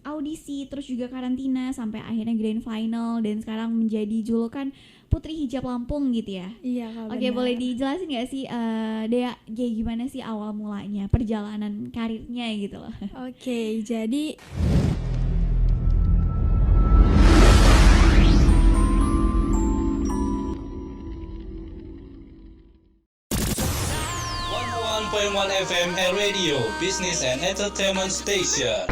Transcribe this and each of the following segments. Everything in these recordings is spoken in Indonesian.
audisi terus juga karantina sampai akhirnya grand final dan sekarang menjadi julukan Putri Hijab Lampung gitu ya. Iya Kak, Oke, benar. boleh dijelasin gak sih Dea kayak gimana sih awal mulanya perjalanan karirnya gitu loh. Oke, jadi .1 FM Air Radio, Business and Entertainment Station.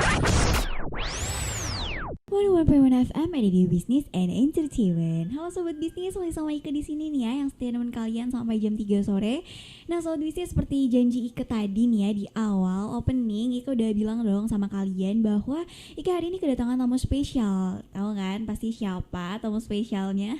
101.1 FM Radio Business and Entertainment. Halo sobat bisnis, lagi sama Ika di sini nih ya, yang setia nemenin kalian sampai jam 3 sore. Nah sobat bisnis, seperti janji Ika tadi nih ya, di awal opening Ika udah bilang dong sama kalian bahwa Ika hari ini kedatangan tamu spesial. Tahu kan pasti siapa tamu spesialnya?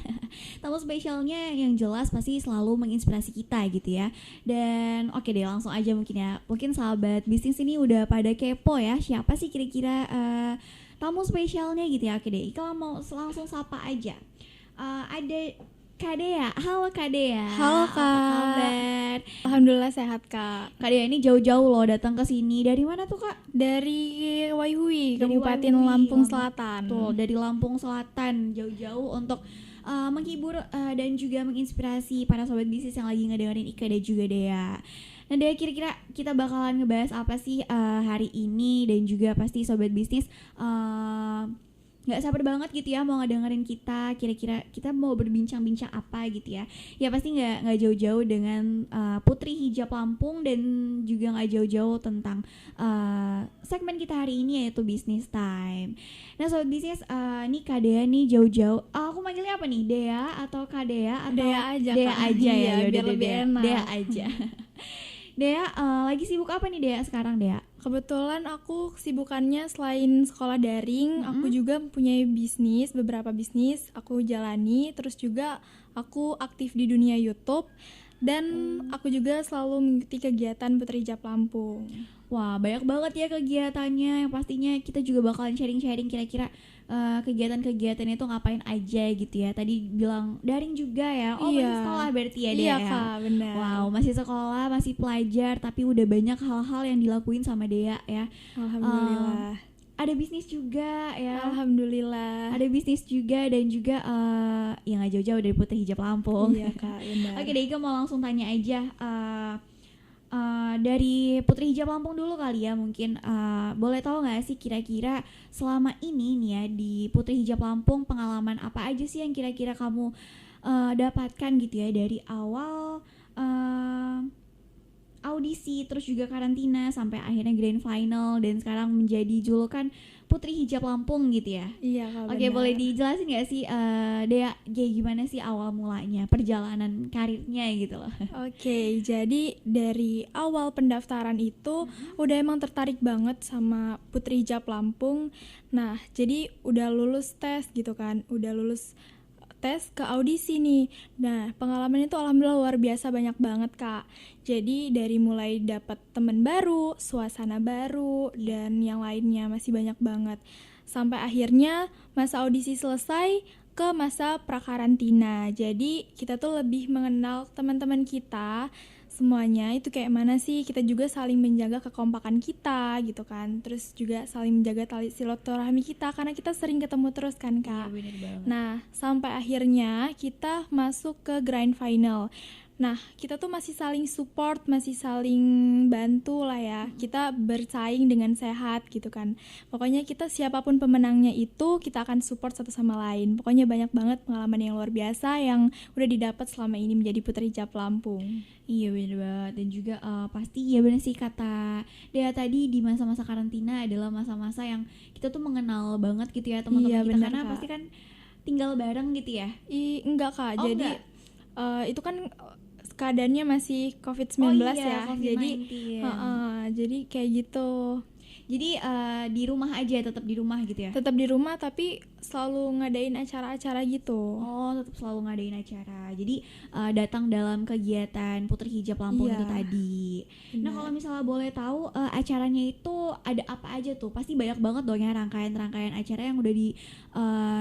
Tamu spesialnya yang jelas pasti selalu menginspirasi kita gitu ya. Dan oke deh, langsung aja mungkin ya. Mungkin sahabat bisnis ini udah pada kepo ya, siapa sih kira-kira tamu spesialnya gitu ya. Oke deh, Ika mau langsung sapa aja. Ada Kak Dea. Halo Kak Dea. Halo Kak. Apa kabar? alhamdulillah sehat Kak. Kak Dea ini jauh-jauh loh datang ke sini. Dari mana tuh Kak? Dari Waihui, Dari Kabupaten Waihui, Lampung Selatan. Tuh, dari Lampung Selatan jauh-jauh untuk menghibur dan juga menginspirasi para sobat bisnis yang lagi ngedengerin Ika dan juga Dea. Nah Dea, kira-kira kita bakalan ngebahas apa sih hari ini, dan juga pasti sobat bisnis nggak sabar banget gitu ya mau ngedengerin kita. Kira-kira kita mau berbincang-bincang apa gitu ya. Ya pasti nggak jauh-jauh dengan Putri Hijab Lampung, dan juga nggak jauh-jauh tentang segmen kita hari ini, yaitu Business Time. Nah sobat bisnis, nih Kak Dea nih jauh-jauh. Aku manggilnya apa nih? Dea atau Kak Dea atau Dea aja Dea Kak. aja ya. Iya, Yaudah biar deh, lebih Dea. enak. Dea aja. Dea lagi sibuk apa nih Dea sekarang Dea? Kebetulan aku kesibukannya selain sekolah daring, aku juga mempunyai bisnis, beberapa bisnis aku jalani. Terus juga aku aktif di dunia YouTube, dan aku juga selalu mengikuti kegiatan Putri Hijab Lampung. Wah, banyak banget ya kegiatannya. Yang pastinya kita juga bakalan sharing-sharing kira-kira kegiatan-kegiatan itu ngapain aja gitu ya. Tadi bilang daring juga ya. Oh, Iya. masih sekolah berarti ya Dea Iya ya? Kak, benar. Wow, masih sekolah, masih pelajar, tapi udah banyak hal-hal yang dilakuin sama Dea ya. Alhamdulillah. Ada bisnis juga ya. Alhamdulillah. Ada bisnis juga, dan juga yang gak jauh-jauh dari Putri Hijab Lampung. Iya Kak, benar. Oke deh, Ika mau langsung tanya aja dari Putri Hijab Lampung dulu kali ya. Mungkin boleh tahu nggak sih kira-kira selama ini nih ya di Putri Hijab Lampung, pengalaman apa aja sih yang kira-kira kamu dapatkan gitu ya dari awal audisi terus juga karantina sampai akhirnya grand final dan sekarang menjadi julukan Putri Hijab Lampung gitu ya. Iya Kak, Oke, benar. boleh dijelasin gak sih Dea kayak gimana sih awal mulanya perjalanan karirnya gitu loh. Oke, jadi dari awal pendaftaran itu udah emang tertarik banget sama Putri Hijab Lampung. Nah, jadi udah lulus tes gitu kan, udah lulus tes ke audisi nih. Nah, pengalaman itu alhamdulillah luar biasa, banyak banget Kak. Jadi dari mulai dapat teman baru, suasana baru, dan yang lainnya masih banyak banget. Sampai akhirnya masa audisi selesai, ke masa prakarantina. Jadi kita tuh lebih mengenal teman-teman kita semuanya itu kayak mana sih. Kita juga saling menjaga kekompakan kita gitu kan. Terus juga saling menjaga tali silaturahmi kita karena kita sering ketemu terus kan Kak. Iya, bener banget. Nah, sampai akhirnya kita masuk ke grand final. Nah, kita tuh masih saling support, masih saling bantu lah ya. Kita bersaing dengan sehat gitu kan. Pokoknya kita siapapun pemenangnya itu kita akan support satu sama lain. Pokoknya banyak banget pengalaman yang luar biasa yang udah didapat selama ini menjadi Putri Hijab Lampung. Iya bener banget. Dan juga pasti ya bener sih kata Dea tadi, di masa-masa karantina adalah masa-masa yang kita tuh mengenal banget gitu ya teman-teman Iya, kita. bener, Karena Kak. pasti kan tinggal bareng gitu ya. Enggak Kak, Oh, jadi enggak. itu kan keadaannya masih COVID-19 Oh iya, ya. COVID-19. Jadi kayak gitu. Jadi di rumah aja, tetap di rumah gitu ya. Tetap di rumah tapi selalu ngadain acara-acara gitu. Oh, tetap selalu ngadain acara. Jadi datang dalam kegiatan Putri Hijab Lampung Iya. itu tadi. Nah, kalau misalnya boleh tahu acaranya itu ada apa aja tuh? Pasti banyak banget dong ya rangkaian-rangkaian acara yang udah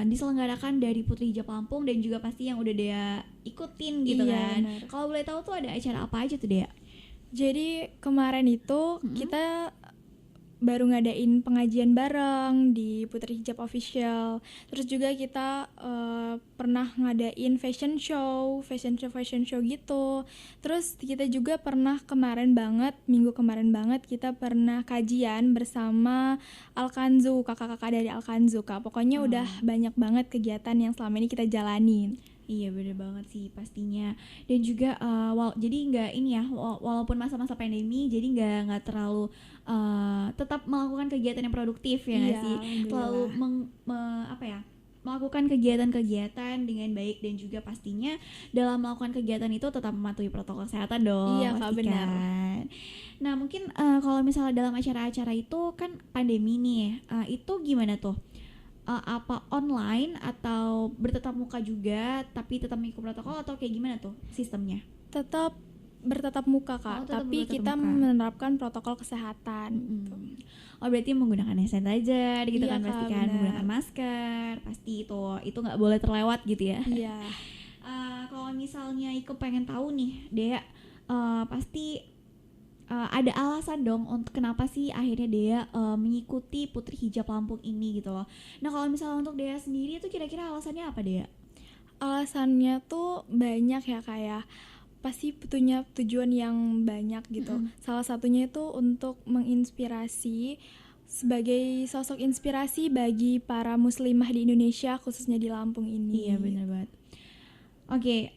diselenggarakan dari Putri Hijab Lampung, dan juga pasti yang udah dia ikutin gitu Iya, kan. benar. Kalau boleh tahu tuh ada acara apa aja tuh, Dea? Jadi kemarin itu kita baru ngadain pengajian bareng di Putri Hijab Official. Terus juga kita pernah ngadain fashion show gitu. Terus kita juga pernah minggu kemarin banget kita pernah kajian bersama Alkanzu, kakak-kakak dari Alkanzu, Kak. Pokoknya udah banyak banget kegiatan yang selama ini kita jalanin. Iya bener banget sih pastinya. Dan juga jadi nggak ini ya, walaupun masa-masa pandemi jadi nggak terlalu tetap melakukan kegiatan yang produktif ya nggak sih, selalu melakukan kegiatan-kegiatan dengan baik, dan juga pastinya dalam melakukan kegiatan itu tetap mematuhi protokol kesehatan dong. Iya Kak, benar. Nah mungkin kalau misalnya dalam acara-acara itu kan pandemi nih, itu gimana tuh? Apa online atau bertatap muka juga tapi tetap mengikuti protokol, atau kayak gimana tuh sistemnya? Tetap bertatap muka Kak, tapi kita menerapkan protokol kesehatan. Oh berarti menggunakan hand sanitizer gitu. Iya, kan pasti kan, menggunakan masker, pasti itu nggak boleh terlewat gitu ya. Iya. Kalau misalnya Iko pengen tahu nih Dea, pasti ada alasan dong untuk kenapa sih akhirnya Dea mengikuti Putri Hijab Lampung ini gitu loh. Nah kalau misalnya untuk Dea sendiri itu kira-kira alasannya apa Dea? Alasannya tuh banyak ya kayak pasti punya tujuan yang banyak gitu. Salah satunya itu untuk menginspirasi, sebagai sosok inspirasi bagi para muslimah di Indonesia khususnya di Lampung ini. Iya benar banget. Oke,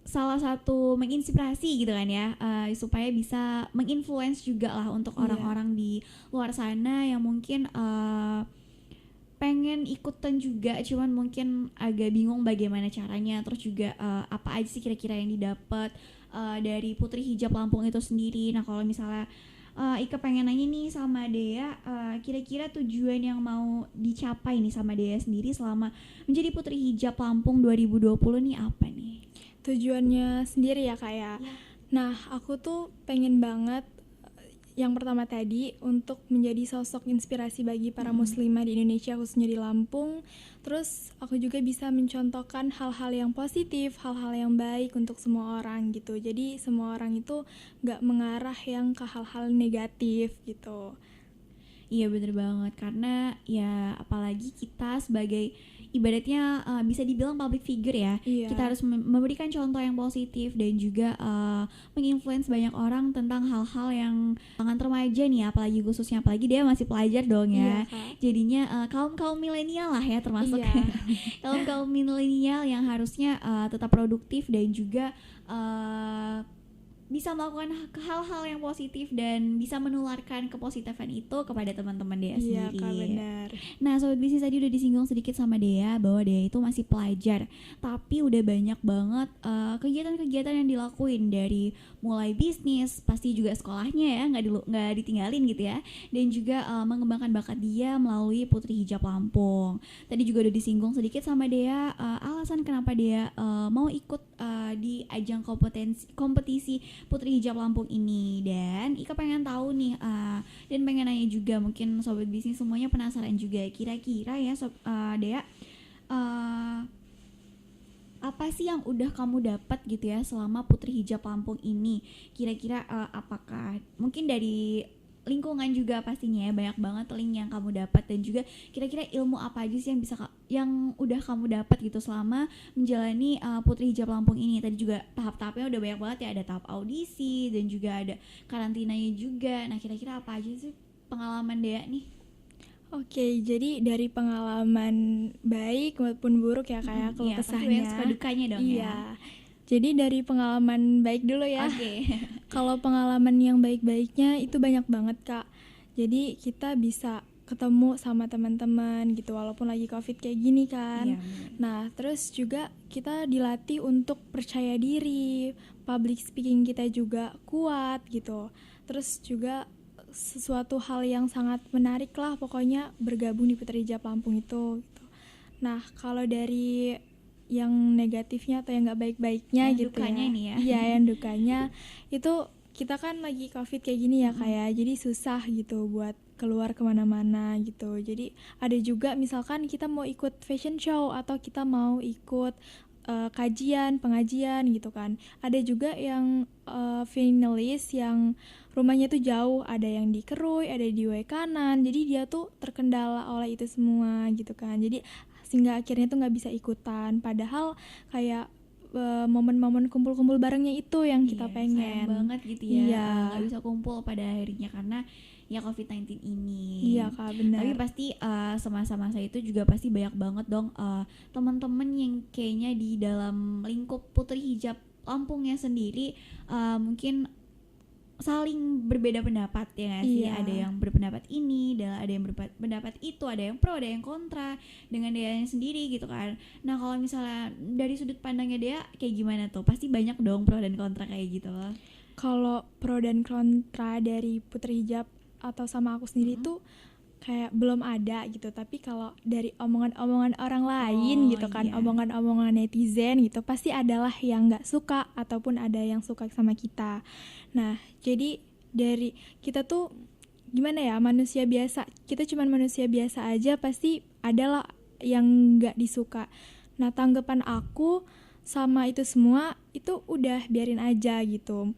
salah satu menginspirasi gitu kan ya, supaya bisa menginfluence juga lah untuk orang-orang di luar sana yang mungkin pengen ikutan juga, cuman mungkin agak bingung bagaimana caranya. Terus juga apa aja sih kira-kira yang didapat dari Putri Hijab Lampung itu sendiri. Nah kalau misalnya Ika pengen nanya nih sama Dea, kira-kira tujuan yang mau dicapai nih sama Dea sendiri selama menjadi Putri Hijab Lampung 2020 nih apa nih? Tujuannya sendiri ya Kak ya. Nah aku tuh pengen banget yang pertama tadi untuk menjadi sosok inspirasi bagi para muslimah di Indonesia khususnya di Lampung. Terus aku juga bisa mencontohkan hal-hal yang positif, hal-hal yang baik untuk semua orang gitu. Jadi semua orang itu gak mengarah yang ke hal-hal negatif gitu. Iya bener banget, karena ya apalagi kita sebagai ibaratnya bisa dibilang public figure ya. Kita harus memberikan contoh yang positif dan juga menginfluence banyak orang tentang hal-hal yang sangat remaja nih, apalagi khususnya apalagi dia masih pelajar dong ya. Jadinya kaum milenial lah ya termasuk. Kaum milenial yang harusnya tetap produktif dan juga bisa melakukan hal-hal yang positif dan bisa menularkan kepositifan itu kepada teman-teman Dea sendiri. Iya Kak, benar. Nah sobat bisnis tadi udah disinggung sedikit sama Dea bahwa Dea itu masih pelajar, tapi udah banyak banget kegiatan-kegiatan yang dilakuin, dari mulai bisnis, pasti juga sekolahnya ya nggak ditinggalin gitu ya, dan juga mengembangkan bakat dia melalui Putri Hijab Lampung. Tadi juga udah disinggung sedikit sama Dea alasan kenapa Dea mau ikut di ajang kompetisi Putri Hijab Lampung ini. Dan Ika pengen tahu nih dan pengen nanya juga, mungkin sobat bisnis semuanya penasaran juga, kira-kira ya Dea, apa sih yang udah kamu dapat gitu ya selama Putri Hijab Lampung ini? Kira-kira apakah mungkin dari lingkungan juga pastinya ya, banyak banget link yang kamu dapat, dan juga kira-kira ilmu apa aja sih yang udah kamu dapat gitu selama menjalani Putri Hijab Lampung ini. Tadi juga tahap-tahapnya udah banyak banget ya, ada tahap audisi dan juga ada karantinanya juga. Nah kira-kira apa aja sih pengalaman Dea nih? Oke, jadi dari pengalaman baik maupun buruk ya kayak keluh kesahnya. Suka dukanya dong ya. Jadi dari pengalaman baik dulu ya. Kalau pengalaman yang baik-baiknya itu banyak banget Kak. Jadi kita bisa ketemu sama teman-teman gitu walaupun lagi Covid kayak gini kan. Nah, terus juga kita dilatih untuk percaya diri, public speaking kita juga kuat gitu. Terus juga sesuatu hal yang sangat menarik lah pokoknya bergabung di Putri Hijab Lampung itu gitu. Nah, kalau dari yang negatifnya atau yang nggak baik-baiknya yang gitu dukanya ya. Nih ya. Iya, yang dukanya itu kita kan lagi Covid kayak gini ya kayak jadi susah gitu buat keluar kemana-mana gitu. Jadi ada juga misalkan kita mau ikut fashion show atau kita mau ikut kajian, pengajian gitu kan. Ada juga yang finalis yang rumahnya tuh jauh, ada yang di Kerui, ada di Wekanan. Jadi dia tuh terkendala oleh itu semua gitu kan. Jadi sehingga akhirnya tuh nggak bisa ikutan. Padahal kayak momen-momen kumpul-kumpul barengnya itu yang kita pengen. Sayang banget gitu ya. Iya. Nggak bisa kumpul pada akhirnya karena ya COVID-19 ini. Iya Kak, benar. Tapi pasti semasa-masa itu juga pasti banyak banget dong teman-teman yang kayaknya di dalam lingkup Putri Hijab Lampungnya sendiri mungkin saling berbeda pendapat ya nggak sih? Iya. Ada yang berpendapat ini, ada yang berpendapat itu, ada yang pro, ada yang kontra dengan dia sendiri gitu kan. Nah kalau misalnya dari sudut pandangnya dia kayak gimana tuh? Pasti banyak dong pro dan kontra kayak gitu. Kalau pro dan kontra dari Putri Hijab atau sama aku sendiri tuh kayak belum ada gitu. Tapi kalau dari omongan-omongan orang lain gitu kan, iya. omongan-omongan netizen gitu, pasti adalah yang nggak suka ataupun ada yang suka sama kita. Nah jadi dari kita tuh gimana ya, manusia biasa, kita cuma manusia biasa aja, pasti adalah yang nggak disuka. Nah tanggapan aku sama itu semua itu udah biarin aja gitu.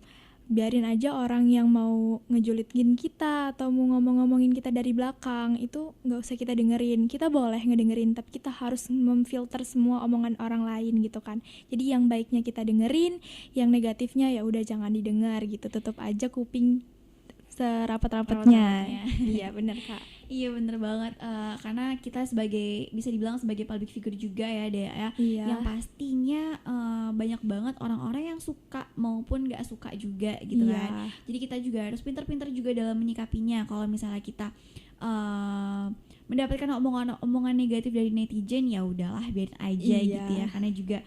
Biarin aja orang yang mau ngejulitin kita atau mau ngomong-ngomongin kita dari belakang, itu nggak usah kita dengerin. Kita boleh ngedengerin, tapi kita harus memfilter semua omongan orang lain gitu kan. Jadi yang baiknya kita dengerin, yang negatifnya ya udah jangan didengar gitu. Tutup aja kuping serapat-rapatnya. Iya bener Kak. Iya bener banget, karena kita bisa dibilang sebagai public figure juga ya Dea ya, Iya. yang pastinya banyak banget orang-orang yang suka maupun gak suka juga gitu Iya. kan. Jadi kita juga harus pintar-pintar juga dalam menyikapinya. Kalau misalnya kita mendapatkan omongan negatif dari netizen, ya udahlah biarin aja Iya. gitu ya, karena juga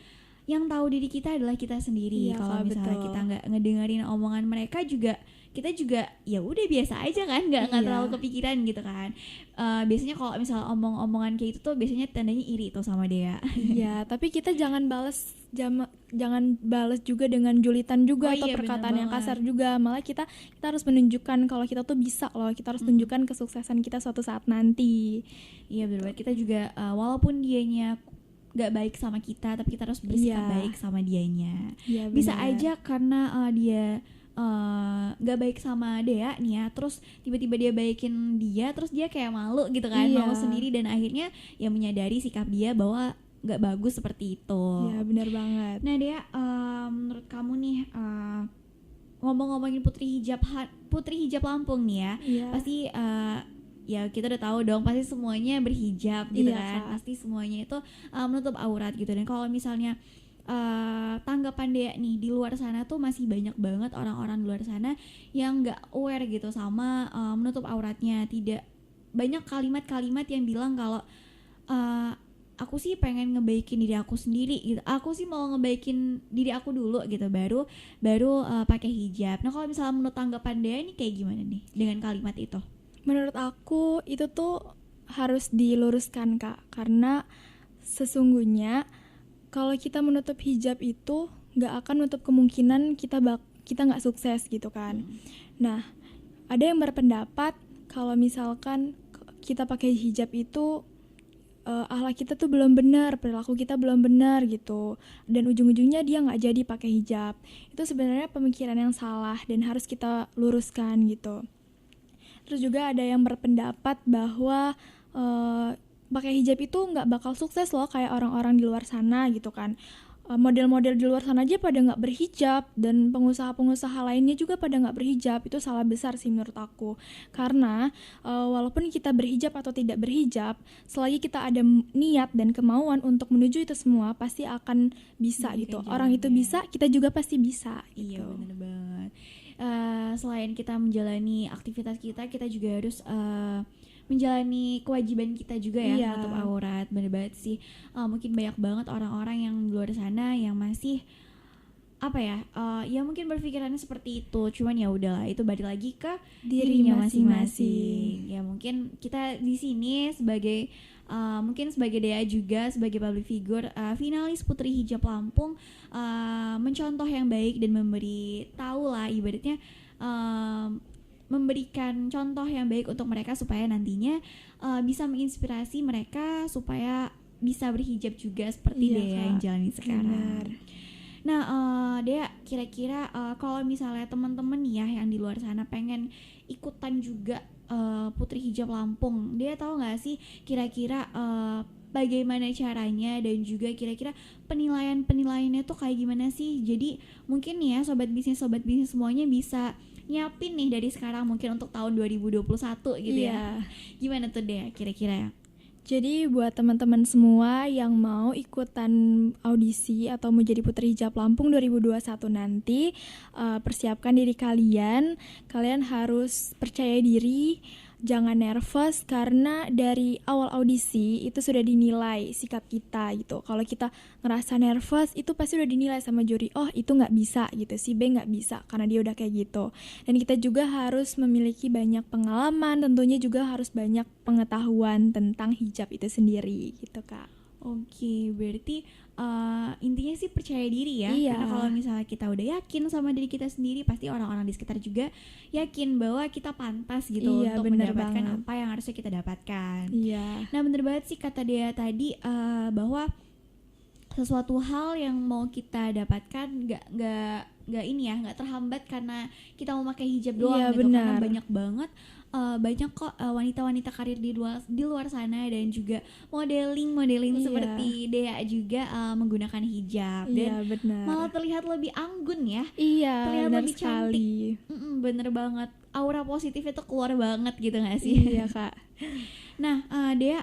yang tahu diri kita adalah kita sendiri. Iya, Kalau Kak, misalnya betul. kita nggak ngedengerin omongan mereka juga, kita juga ya udah biasa aja kan, nggak Iya. terlalu kepikiran gitu kan. Biasanya kalau misalnya omong-omongan kayak itu tuh biasanya tandanya iri tuh sama dia. Iya, tapi kita jangan balas juga dengan julitan juga Oh atau iya, perkataan bener yang banget. kasar juga. Malah kita harus menunjukkan kalau kita tuh bisa loh. Kita harus tunjukkan kesuksesan kita suatu saat nanti. Iya benar banget. Kita juga walaupun dianya nggak baik sama kita, tapi kita harus bersikap Iya. baik sama dianya. Iya, Bisa benar. aja karena dia nggak baik sama Dea nih ya, terus tiba-tiba dia baikin dia, terus dia kayak malu gitu kan, Iya. malu sendiri, dan akhirnya ya menyadari sikap dia bahwa nggak bagus seperti itu. Iya, benar banget. Nah Dea, menurut kamu nih, ngomong-ngomongin Putri Hijab Lampung nih ya, Iya. pasti ya kita udah tahu dong, pasti semuanya berhijab gitu Iya, kan, Kak. pasti semuanya itu menutup aurat gitu. Dan kalau misalnya tanggapan Dea nih, di luar sana tuh masih banyak banget orang-orang di luar sana yang nggak aware gitu sama menutup auratnya. Tidak banyak kalimat-kalimat yang bilang kalau aku sih pengen ngebaikin diri aku sendiri gitu, aku sih mau ngebaikin diri aku dulu gitu, baru pakai hijab. Nah kalau misalnya menurut tanggapan Dea ini kayak gimana nih dengan kalimat itu? Menurut aku itu tuh harus diluruskan Kak, karena sesungguhnya kalau kita menutup hijab itu nggak akan menutup kemungkinan kita nggak sukses gitu kan. Nah, ada yang berpendapat kalau misalkan kita pakai hijab itu akhlak kita tuh belum benar, perilaku kita belum benar gitu, dan ujung-ujungnya dia nggak jadi pakai hijab. Itu sebenarnya pemikiran yang salah dan harus kita luruskan gitu. Terus juga ada yang berpendapat bahwa pakai hijab itu nggak bakal sukses loh kayak orang-orang di luar sana gitu kan. Model-model di luar sana aja pada nggak berhijab, dan pengusaha-pengusaha lainnya juga pada nggak berhijab. Itu salah besar sih menurut aku, karena walaupun kita berhijab atau tidak berhijab, selagi kita ada niat dan kemauan untuk menuju itu semua, pasti akan bisa gitu. Orang itu bisa, kita juga pasti bisa gitu. Iya benar banget. Selain kita menjalani aktivitas kita juga harus menjalani kewajiban kita juga ya, Iya. menutup aurat. Bener banget sih. Mungkin banyak banget orang-orang yang di luar sana yang masih apa ya, ya mungkin berpikirannya seperti itu. Cuman ya udahlah, itu balik lagi ke dirinya masing-masing. Ya mungkin kita di sini sebagai mungkin sebagai Dea juga sebagai public figure, finalis Putri Hijab Lampung, mencontoh yang baik dan memberi tahu lah, ibaratnya memberikan contoh yang baik untuk mereka supaya nantinya bisa menginspirasi mereka supaya bisa berhijab juga seperti Iya, Dea Kak. yang jalani sekarang. Benar. Nah, Dea, kira-kira kalau misalnya teman-teman nih ya yang di luar sana pengen ikutan juga Putri Hijab Lampung, Dea tahu nggak sih kira-kira bagaimana caranya dan juga kira-kira penilaiannya tuh kayak gimana sih? Jadi mungkin nih ya sobat bisnis semuanya bisa nyiapin nih dari sekarang mungkin untuk tahun 2021 gitu ya. Iya. Gimana tuh Dea kira-kira ya? Jadi buat teman-teman semua yang mau ikutan audisi atau mau jadi Putri Hijab Lampung 2021 nanti, persiapkan diri kalian. Kalian harus percaya diri, jangan nervous karena dari awal audisi itu sudah dinilai sikap kita gitu. Kalau kita ngerasa nervous itu pasti udah dinilai sama juri, oh itu nggak bisa gitu, si B nggak bisa karena dia udah kayak gitu. Dan kita juga harus memiliki banyak pengalaman, tentunya juga harus banyak pengetahuan tentang hijab itu sendiri gitu Kak. Oke, berarti intinya sih percaya diri ya. Iya. Karena kalau misalnya kita udah yakin sama diri kita sendiri, pasti orang-orang di sekitar juga yakin bahwa kita pantas gitu Iya, untuk bener mendapatkan banget. apa yang harusnya kita dapatkan. Iya. Nah, bener banget sih kata Dea tadi bahwa sesuatu hal yang mau kita dapatkan nggak terhambat karena kita mau pakai hijab doang Iya, gitu. Karena benar. banyak kok wanita-wanita karir di luar sana dan juga modeling Iya. seperti Dea juga menggunakan hijab dan Iya, benar. malah terlihat lebih anggun ya. Iya, terlihat benar lebih sekali. Bener banget, aura positifnya tuh keluar banget gitu nggak sih? Iya Kak. Nah, Dea,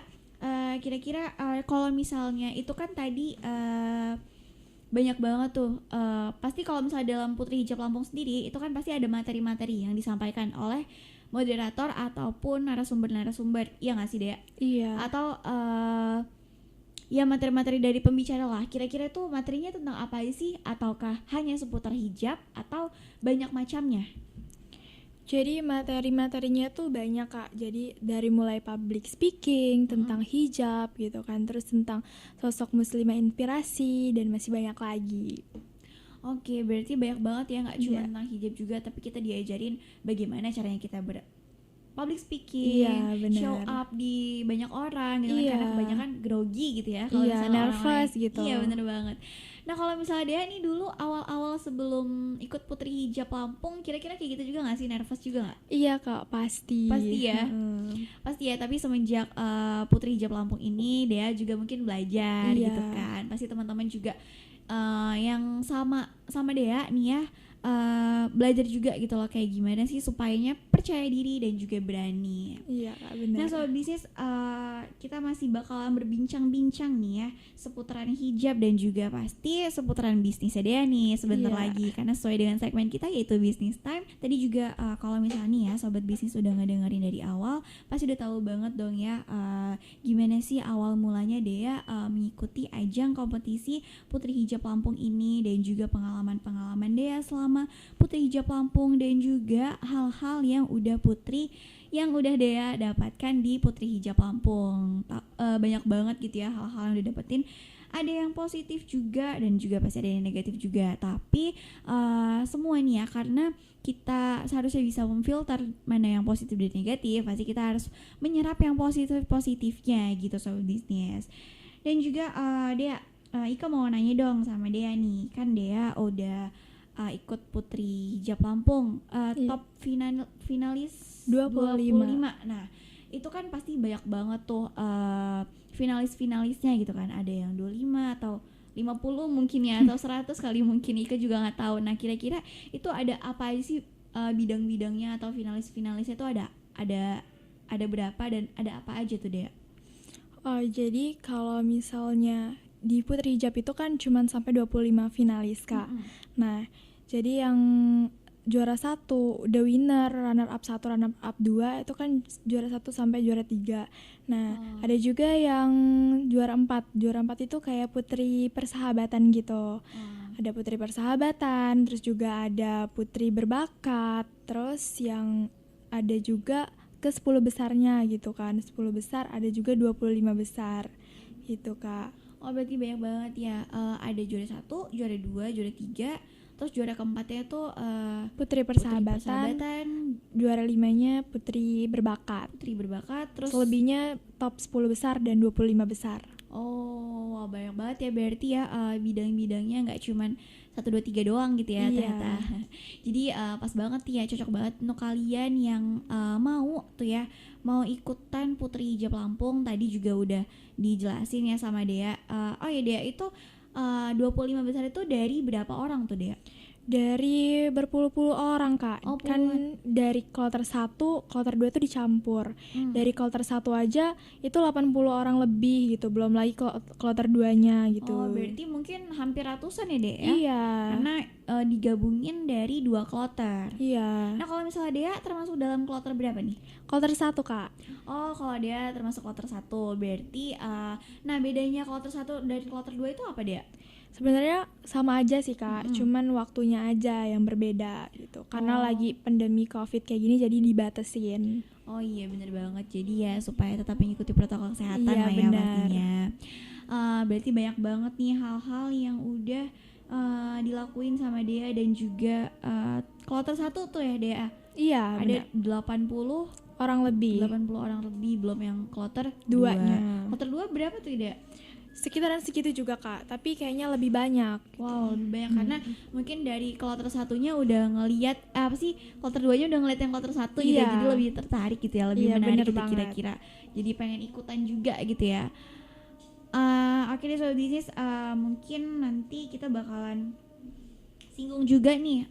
kira-kira kalau misalnya itu kan tadi banyak banget tuh, pasti kalau misalnya dalam Putri Hijab Lampung sendiri itu kan pasti ada materi-materi yang disampaikan oleh moderator ataupun narasumber, ya nggak sih Dea? Iya. Atau ya materi-materi dari pembicara lah. Kira-kira tuh materinya tentang apa aja sih? Ataukah hanya seputar hijab atau banyak macamnya? Jadi materi-materinya tuh banyak Kak. Jadi dari mulai public speaking, tentang hijab gitu kan, terus tentang sosok muslimah inspirasi dan masih banyak lagi. Oke, berarti banyak banget ya, nggak cuma Iya. tentang hijab juga, tapi kita diajarin bagaimana caranya kita public speaking, Iya, benar. show up di banyak orang gitu kan, Iya. karena kebanyakan grogi gitu ya kalau Iya, misalnya nervous orang-orang- gitu. Iya, bener banget. Nah, kalau misalnya dia nih dulu awal-awal sebelum ikut Putri Hijab Lampung, kira-kira kayak gitu juga nggak sih, nervous juga nggak? Iya Kak, pasti. Pasti ya. Heeh. Pasti ya, tapi semenjak Putri Hijab Lampung ini dia juga mungkin belajar Iya. gitu kan. Pasti teman-teman juga yang sama Dea nih ya, belajar juga gitu loh kayak gimana sih supayanya percaya diri dan juga berani. Iya Kak, benar. Nah, sobat bisnis, kita masih bakalan berbincang-bincang nih ya seputaran hijab dan juga pasti seputaran bisnisnya Dea nih sebentar Iya. lagi, karena sesuai dengan segmen kita yaitu Business Time. Tadi juga kalau misalnya nih ya sobat bisnis udah ngedengerin dari awal, pasti udah tahu banget dong ya gimana sih awal mulanya Dea mengikuti ajang kompetisi Putri Hijab Lampung ini dan juga pengalaman-pengalaman Dea selama Putri Hijab Lampung dan juga hal-hal yang udah Dea dapatkan di Putri Hijab Lampung. Banyak banget gitu ya hal-hal yang udah dapetin. Ada yang positif juga dan juga pasti ada yang negatif juga. Tapi semua nih ya, karena kita seharusnya bisa memfilter mana yang positif dan negatif, pasti kita harus menyerap yang positifnya gitu sobat bisnis. Dan juga Dea, Ika mau nanya dong sama Dea nih, kan Dea udah ikut Putri Hijab Lampung, Iya. top finalis 25. Nah, itu kan pasti banyak banget tuh finalis-finalisnya gitu kan. Ada yang 25 atau 50 mungkin ya, atau 100 kali mungkin, Ika juga nggak tahu. Nah, kira-kira itu ada apa aja sih bidang-bidangnya atau finalis-finalisnya itu ada berapa dan ada apa aja tuh Dea? Jadi kalau misalnya di Putri Hijab itu kan cuman sampai 25 finalis Kak. Nah, jadi yang juara 1, the winner, runner up 1, runner up 2 itu kan juara 1 sampai juara 3. Nah, ada juga yang juara 4. Juara 4 itu kayak putri persahabatan gitu. Ada putri persahabatan, terus juga ada putri berbakat, terus yang ada juga ke 10 besarnya gitu kan. 10 besar, ada juga 25 besar gitu Kak. Oh, berarti banyak banget ya. Ada juara 1, juara 2, juara 3, terus juara keempatnya tuh Putri persahabatan, juara 5-nya putri berbakat. putri berbakat, terus Selebihnya top 10 besar dan 25 besar. oh banyak banget ya berarti ya, bidang-bidangnya nggak cuman 1, 2, 3 doang gitu ya ternyata. Jadi pas banget ya, cocok banget untuk kalian yang mau tuh ya, mau ikutan Putri Hijab Lampung. Tadi juga udah dijelasin ya sama Dea. Oh ya Dea, itu 25 besar itu dari berapa orang tuh Dea? Dari berpuluh-puluh orang, Kak. Oh, Kan dari kloter 1, kloter 2 itu dicampur. Dari kloter 1 aja itu 80 orang lebih gitu, belum lagi kloter 2-nya gitu. Oh, berarti mungkin hampir ratusan ya, Dek ya? Iya. Karena digabungin dari 2 kloter. Iya. Nah, kalau misalnya Dea termasuk dalam kloter berapa nih? Kloter 1, Kak. Oh, kalau Dea termasuk kloter 1, berarti nah bedanya kloter 1 dari kloter 2 itu apa, Dea? Sebenarnya sama aja sih, Kak, cuman waktunya aja yang berbeda gitu. Karena lagi pandemi Covid kayak gini jadi dibatasin. Oh iya, bener banget. Jadi ya supaya tetap mengikuti protokol kesehatan Iya, lah ya benar. pastinya. Berarti banyak banget nih hal-hal yang udah dilakuin sama Dea dan juga kloter 1 tuh ya Dea. Iya, Ada benar. 80 Orang lebih. orang lebih, belum yang kloter 2. Duanya. Kloter 2 berapa tuh Dea? Sekitaran segitu juga, Kak, tapi kayaknya lebih banyak. Wow, lebih banyak karena mungkin dari kloter 1-nya udah ngelihat apa sih, kloter 2-nya udah ngeliat yang kloter 1 gitu ya, Iya. jadi lebih tertarik gitu ya, lebih Iya, menarik bener gitu banget. kira-kira. Jadi pengen ikutan juga gitu ya. Oke deh Sobat Bisnis, mungkin nanti kita bakalan singgung juga nih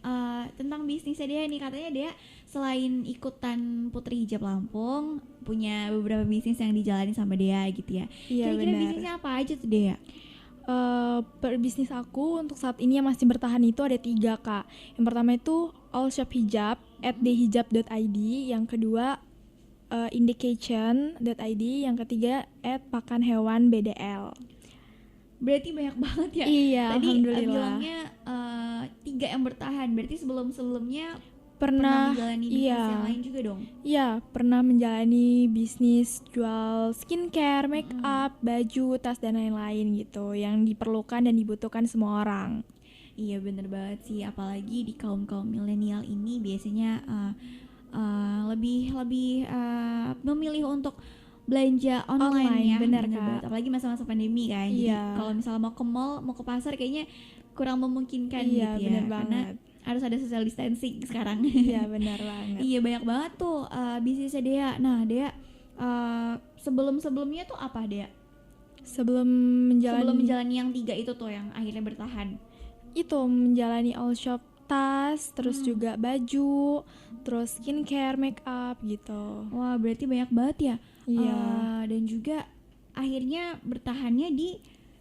tentang bisnisnya Dea nih. Katanya Dea selain ikutan Putri Hijab Lampung punya beberapa bisnis yang dijalani sama Dea gitu ya. Iya, Kira-kira benar. bisnisnya apa aja tuh Dea? Bisnis aku untuk saat ini yang masih bertahan itu ada 3, Kak. Yang pertama itu All Shop Hijab @dhijab.id, yang kedua indication.id, yang ketiga @pakan hewan BDL. Berarti banyak banget ya. Iya, Tadi alhamdulillah. bilangnya 3 yang bertahan. Berarti sebelumnya Pernah menjalani bisnis yang lain juga dong. Iya, pernah menjalani bisnis jual skincare, make up, baju, tas dan lain-lain gitu yang diperlukan dan dibutuhkan semua orang. Iya bener banget sih, apalagi di kaum milenial ini biasanya lebih memilih untuk belanja online ya. bener, Bener Kak. banget. Apalagi masa-masa pandemi kan. Jadi Iya. kalau misalnya mau ke mall, mau ke pasar kayaknya kurang memungkinkan Iya, gitu ya. bener Karena banget. harus ada social distancing sekarang. Iya, benar banget. Iya banyak banget tuh bisnisnya Dea. Nah Dea sebelumnya tuh apa Dea? Sebelum Sebelum menjalani menjalani yang 3 itu tuh yang akhirnya bertahan. itu menjalani all shop tas, terus juga baju, terus skincare, make up gitu. Wah berarti banyak banget ya. Iya. Dan juga akhirnya bertahannya di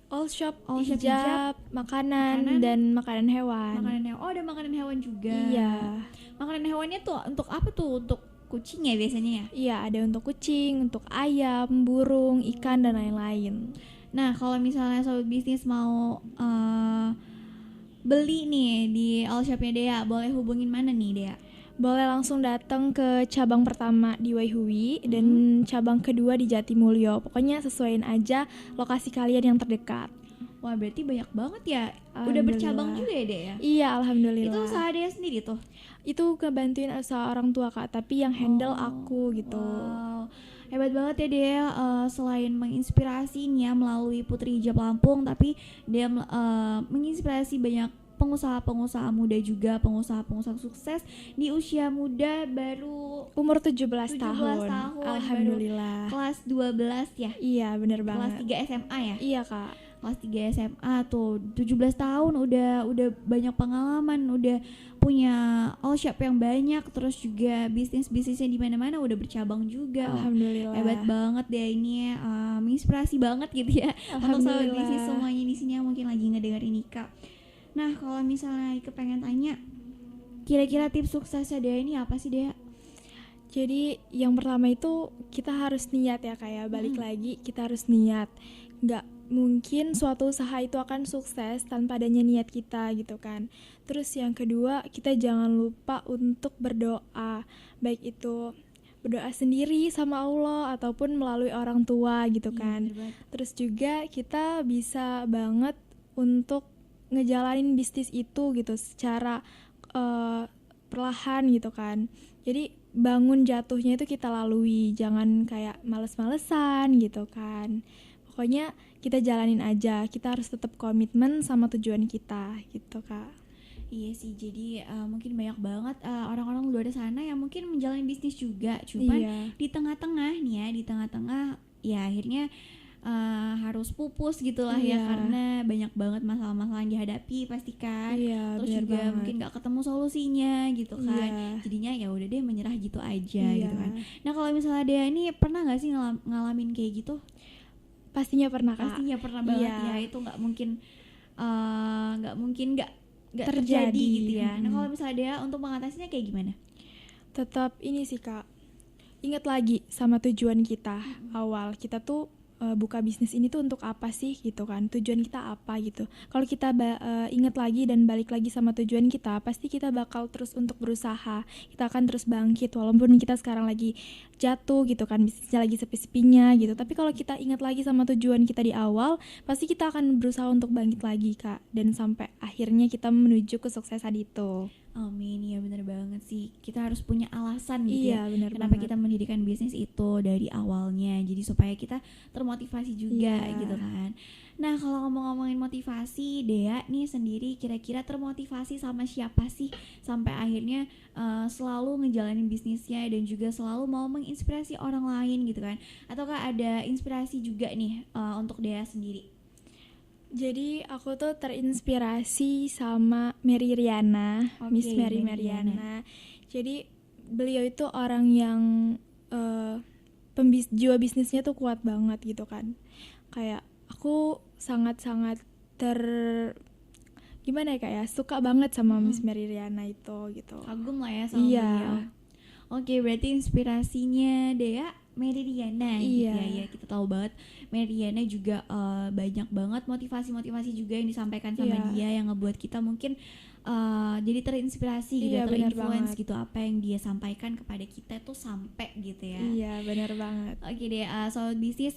All shop All shop hijab, makanan dan makanan hewan. makanan hewan. Oh ada makanan hewan juga. Iya. Makanan hewannya tuh untuk apa tuh? Untuk kucing ya biasanya ya? Iya, ada untuk kucing, untuk ayam, burung, ikan dan lain-lain. Nah kalau misalnya sobat bisnis mau beli nih di all shopnya Dea, boleh hubungin mana nih Dea? Boleh langsung datang ke cabang pertama di Waihui dan cabang kedua di Jatimulyo. Pokoknya sesuaiin aja lokasi kalian yang terdekat. Wah berarti banyak banget ya. Udah Alhamdulillah. bercabang juga ya Dea ya? Iya, alhamdulillah. Itu usaha Dea sendiri tuh? Itu kebantuin usaha orang tua, Kak, tapi yang handle aku gitu. Wow, hebat banget ya Dea. Selain menginspirasi nih ya melalui Putri Hijab Lampung, tapi dia menginspirasi banyak pengusaha-pengusaha muda juga, pengusaha-pengusaha sukses di usia muda, baru Umur 17 17 tahun. tahun, Alhamdulillah. kelas 12 ya, Iya, bener kelas banget. 3 SMA ya. Iya, Kak. Kelas 3 SMA tuh 17 tahun udah banyak pengalaman, udah punya all shop yang banyak, terus juga bisnisnya di mana-mana udah bercabang juga. Wah, Alhamdulillah. hebat banget deh ini, menginspirasi banget gitu ya untuk sobat Alhamdulillah. bisnis semuanya di sini yang mungkin lagi ngedengerin Ika. Nah kalau misalnya Ika pengen tanya, kira-kira tips suksesnya Dea ini apa sih Dea? Jadi yang pertama itu kita harus niat ya, kayak balik lagi kita harus niat. Nggak mungkin suatu usaha itu akan sukses tanpa adanya niat kita gitu kan. Terus yang kedua, kita jangan lupa untuk berdoa, baik itu berdoa sendiri sama Allah ataupun melalui orang tua gitu kan. Bener banget. Terus juga kita bisa banget untuk ngejalanin bisnis itu gitu secara perlahan gitu kan. Jadi bangun jatuhnya itu kita lalui, jangan kayak males-malesan gitu kan. pokoknya kita jalanin aja, kita harus tetap komitmen sama tujuan kita gitu Kak. Iya sih, jadi mungkin banyak banget orang-orang luar sana yang mungkin menjalani bisnis juga, cuman di tengah-tengah nih ya, di tengah-tengah ya akhirnya harus pupus gitulah ya, karena banyak banget masalah-masalah yang dihadapi pastikan. Terus juga banget. Mungkin nggak ketemu solusinya gitu kan, jadinya ya udah deh menyerah gitu aja gitu kan. Nah kalau misalnya Dea ini pernah nggak sih ngalamin kayak gitu? Pastinya pernah Kak. Pastinya pernah banget ya, itu nggak mungkin nggak terjadi gitu ya. Nah kalau misalnya Dea untuk mengatasinya kayak gimana? Tetap ini sih Kak, ingat lagi sama tujuan kita awal. Kita tuh buka bisnis ini tuh untuk apa sih gitu kan, tujuan kita apa gitu. Kalau kita ingat lagi dan balik lagi sama tujuan kita, pasti kita bakal terus untuk berusaha, kita akan terus bangkit walaupun kita sekarang lagi jatuh gitu kan, bisnisnya lagi sepi-sepinya gitu. Tapi kalau kita ingat lagi sama tujuan kita di awal, pasti kita akan berusaha untuk bangkit lagi Kak, dan sampai akhirnya kita menuju kesuksesan itu. Amin, ya benar banget sih. Kita harus punya alasan gitu ya. Kenapa banget. kita mendirikan bisnis itu dari awalnya. Jadi supaya kita termotivasi juga gitu kan. Nah, kalau ngomong-ngomongin motivasi, Dea nih sendiri kira-kira termotivasi sama siapa sih sampai akhirnya selalu ngejalanin bisnisnya dan juga selalu mau menginspirasi orang lain gitu kan. Ataukah ada inspirasi juga nih untuk Dea sendiri? Jadi aku tuh terinspirasi sama Mary Riana, Miss Mary Riana. Jadi beliau itu orang yang jiwa bisnisnya tuh kuat banget gitu kan. Kayak aku sangat-sangat gimana ya kayak suka banget sama Miss Mary Riana itu gitu. Kagum lah ya sama beliau. Oke, berarti inspirasinya Dea Mary Riana gitu ya. Kita tahu banget Mary Riana juga banyak banget motivasi-motivasi juga yang disampaikan sama dia yang ngebuat kita mungkin jadi terinspirasi gitu, terinfluence gitu apa yang dia sampaikan kepada kita tuh sampai gitu ya. Iya, benar banget. Oke deh, soal bisnis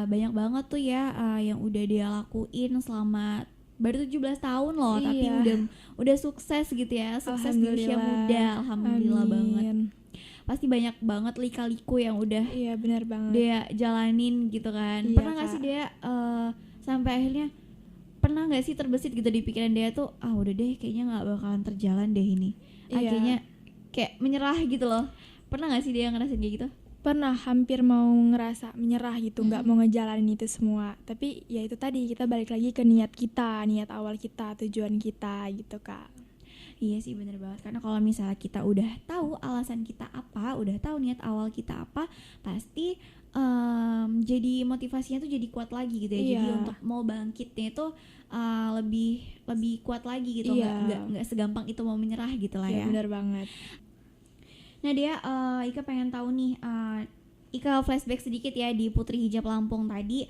banyak banget tuh ya yang udah dia lakuin selama baru 17 tahun loh, tapi udah sukses gitu ya, sukses di usia muda, alhamdulillah. Amin. Banget. Pasti banyak banget lika-liku yang udah benar banget dia jalanin gitu kan. Pernah nggak sih dia sampai akhirnya pernah nggak sih terbesit gitu di pikiran dia tuh udah deh kayaknya nggak bakalan terjalan deh ini, akhirnya kayak menyerah gitu loh. Pernah nggak sih dia ngerasain kayak gitu? Pernah, hampir mau ngerasa menyerah gitu, nggak mau ngejalanin itu semua. Tapi ya itu tadi, kita balik lagi ke niat kita, niat awal kita, tujuan kita gitu Kak. Iya sih, bener banget. Karena kalau misalnya kita udah tahu alasan kita apa, udah tahu niat awal kita apa, pasti jadi motivasinya tuh jadi kuat lagi gitu ya. Jadi untuk mau bangkitnya itu lebih kuat lagi gitu. Nggak segampang itu mau menyerah gitu lah ya. Bener banget. Nah dia Ika pengen tahu nih, Ika flashback sedikit ya di Putri Hijab Lampung tadi,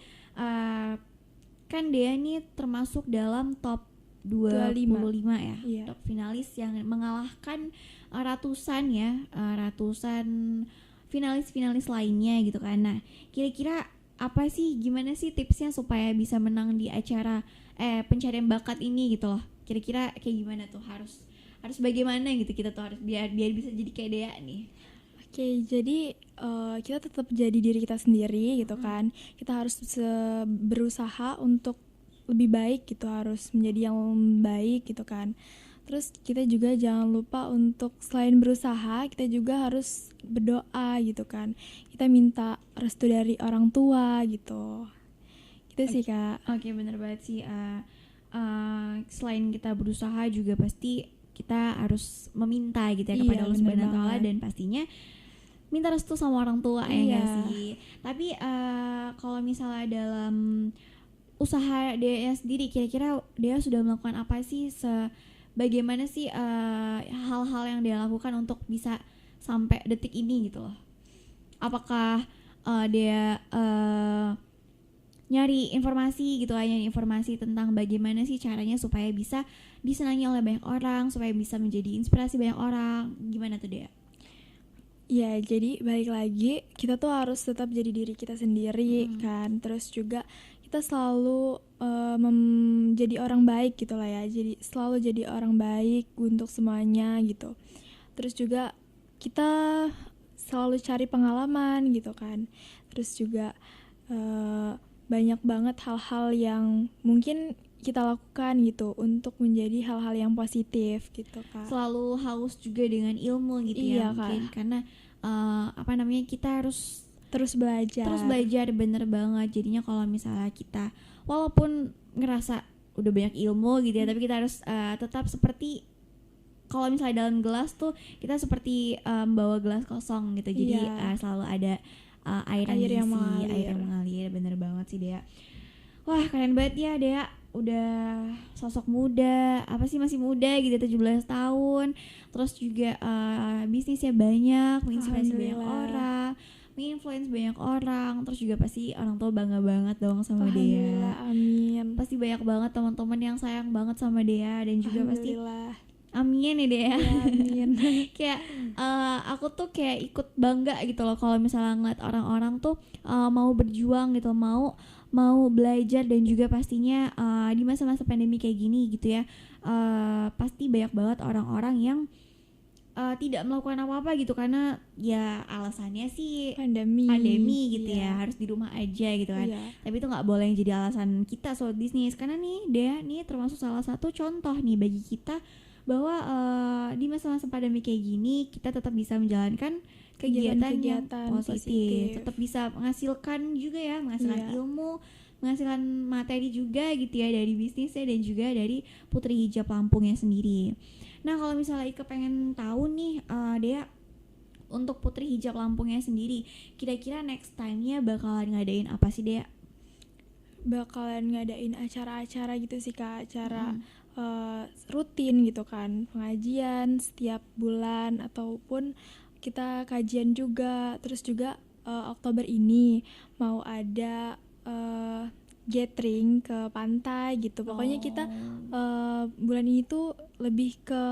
kan dia nih termasuk dalam top 25 ya, top finalis yang mengalahkan ratusan finalis lainnya gitu kan. Nah kira-kira apa sih, gimana sih tipsnya supaya bisa menang di acara pencarian bakat ini gitu loh? Kira-kira kayak gimana tuh, harus bagaimana gitu kita tuh harus biar bisa jadi kayak Dea nih? Oke, jadi kita tetap jadi diri kita sendiri gitu kan. Kita harus berusaha untuk lebih baik gitu, harus menjadi yang baik gitu kan. Terus kita juga jangan lupa untuk selain berusaha, kita juga harus berdoa gitu kan. Kita minta restu dari orang tua gitu. Gitu sih Kak. Oke, bener banget sih. Selain kita berusaha juga pasti kita harus meminta gitu ya kepada Allah Subhanahu wa Ta'ala, dan pastinya minta restu sama orang tua ya nggak sih. Tapi kalau misalnya dalam usaha Dea sendiri, kira-kira Dea sudah melakukan apa sih, bagaimana sih hal-hal yang dia lakukan untuk bisa sampai detik ini gitu loh? Apakah dia nyari informasi gitu, nyari informasi tentang bagaimana sih caranya supaya bisa disenangi oleh banyak orang, supaya bisa menjadi inspirasi banyak orang, gimana tuh Dea? Ya, jadi balik lagi, kita tuh harus tetap jadi diri kita sendiri kan. Terus juga kita selalu menjadi orang baik gitu lah ya. Jadi selalu jadi orang baik untuk semuanya gitu. Terus juga kita selalu cari pengalaman gitu kan. Terus juga banyak banget hal-hal yang mungkin kita lakukan gitu untuk menjadi hal-hal yang positif gitu Kak. Selalu haus juga dengan ilmu gitu ya, Iya, mungkin Kak. karena kita harus Terus belajar. bener banget. Jadinya kalau misalnya kita walaupun ngerasa udah banyak ilmu gitu ya, tapi kita harus tetap seperti kalau misalnya dalam gelas tuh kita seperti bawa gelas kosong gitu. Jadi Iya. selalu ada air Air yang diisi, mengalir. air yang mengalir. Bener banget sih Dea. Wah keren banget ya Dea, udah sosok muda, apa sih masih muda gitu 17 tahun. Terus juga bisnisnya banyak, menginspirasi banyak Alhamdulillah. orang, menginfluence banyak orang. Terus juga pasti orang tua bangga banget dong sama Alhamdulillah, Dea. amin. Pasti banyak banget teman-teman yang sayang banget sama Dea, dan juga pasti Alhamdulillah. amin ya Dea. Ya, amin. Kayak aku tuh kayak ikut bangga gitu loh kalau misalnya ngeliat orang-orang tuh mau berjuang gitu, mau belajar, dan juga pastinya di masa-masa pandemi kayak gini gitu ya, pasti banyak banget orang-orang yang tidak melakukan apa-apa gitu karena ya alasannya sih pandemi gitu Iya. ya, harus di rumah aja gitu kan. Iya. Tapi itu nggak boleh jadi alasan kita soal bisnis, karena nih Dea nih termasuk salah satu contoh nih bagi kita bahwa di masa-masa pandemi kayak gini kita tetap bisa menjalankan kegiatan yang Kegiatan-kegiatan positif, positif. tetap bisa menghasilkan juga ya, menghasilkan Iya. ilmu, menghasilkan materi juga gitu ya dari bisnisnya dan juga dari Putri Hijab Lampungnya sendiri. Nah kalau misalnya Ika pengen tahu nih Dea, untuk Putri Hijab Lampungnya sendiri kira-kira next time-nya bakalan ngadain apa sih Dea? Bakalan ngadain acara-acara gitu sih Kak, acara rutin gitu kan, pengajian setiap bulan ataupun kita kajian juga. Terus juga Oktober ini mau ada gathering ke pantai gitu. Pokoknya kita bulan ini tuh lebih ke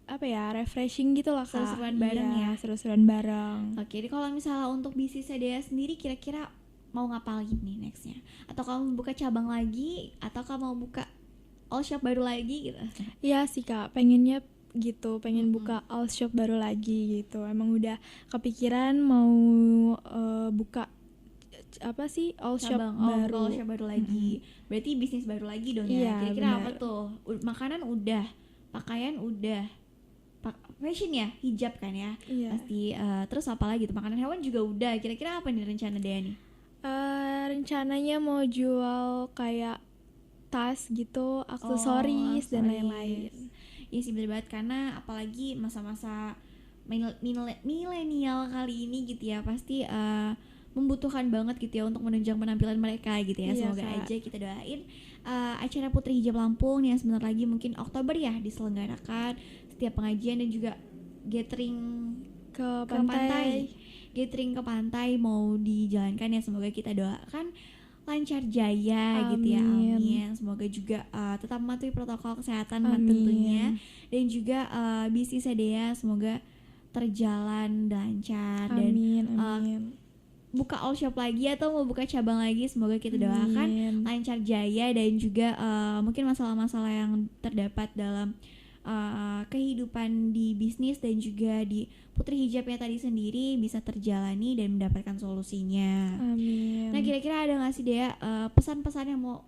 apa ya, refreshing gitu lah Kak. Seru-seruan bareng Iya, ya. seru-seruan bareng. Oke, jadi kalau misalnya untuk bisnisnya Dea sendiri kira-kira mau ngapain nih nextnya? Atau kamu buka cabang lagi? Atau kamu mau buka all shop baru lagi gitu? Iya sih Kak, pengennya gitu, pengen buka all shop baru lagi gitu. Emang udah kepikiran mau buka apa sih, all shop Cabang baru. all shop baru lagi. Berarti bisnis baru lagi dong ya. Iya, Kira-kira benar. apa tuh? Makanan udah, pakaian udah, fashion ya, hijab kan ya. Iya. Pasti terus apa lagi tuh? Makanan hewan juga udah. Kira-kira apa nih rencana Dea nih? Rencananya mau jual kayak tas gitu, aksesoris dan lain-lain. Iya sih bener banget, karena apalagi masa-masa milenial kali ini gitu ya, pasti membutuhkan banget gitu ya untuk menunjang penampilan mereka gitu ya. Iya, Semoga Kak. aja kita doain acara Putri Hijab Lampung yang sebentar lagi mungkin Oktober ya diselenggarakan setiap pengajian dan juga gathering Ke ke pantai. pantai. Gathering ke pantai mau dijalankan ya, semoga kita doakan lancar jaya gitu ya, Amin. amin. Semoga juga tetap mematuhi protokol kesehatan Amin. tentunya, dan juga bisnisnya Dea semoga terjalan lancar, dan Amin, amin. buka all shop lagi atau mau buka cabang lagi, semoga kita doakan Amin. lancar jaya, dan juga mungkin masalah-masalah yang terdapat dalam kehidupan di bisnis dan juga di Putri Hijabnya tadi sendiri bisa terjalani dan mendapatkan solusinya. Amin. Nah kira-kira ada nggak sih Dea pesan-pesan yang mau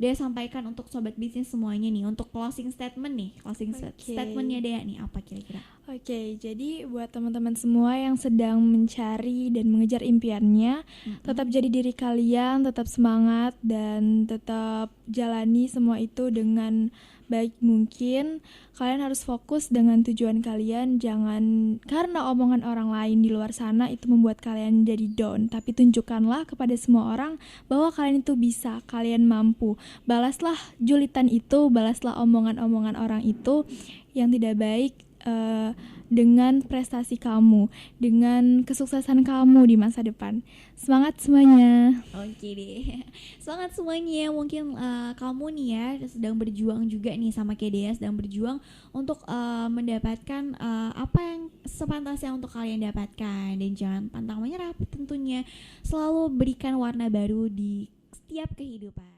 Dea sampaikan untuk sobat bisnis semuanya nih, untuk closing statement nih, statementnya Dea nih apa kira-kira? Oke, jadi buat teman-teman semua yang sedang mencari dan mengejar impiannya, tetap jadi diri kalian, tetap semangat, dan tetap jalani semua itu dengan baik mungkin. Kalian harus fokus dengan tujuan kalian, jangan karena omongan orang lain di luar sana itu membuat kalian jadi down, tapi tunjukkanlah kepada semua orang bahwa kalian itu bisa, kalian mampu. Balaslah julitan itu, balaslah omongan-omongan orang itu yang tidak baik dengan prestasi kamu, dengan kesuksesan kamu di masa depan. Semangat semuanya. Oke deh, semangat semuanya. Mungkin kamu nih ya sedang berjuang juga nih sama kayak Dea, sedang berjuang untuk mendapatkan apa yang sepantasnya untuk kalian dapatkan, dan jangan pantang menyerah tentunya. Selalu berikan warna baru di setiap kehidupan.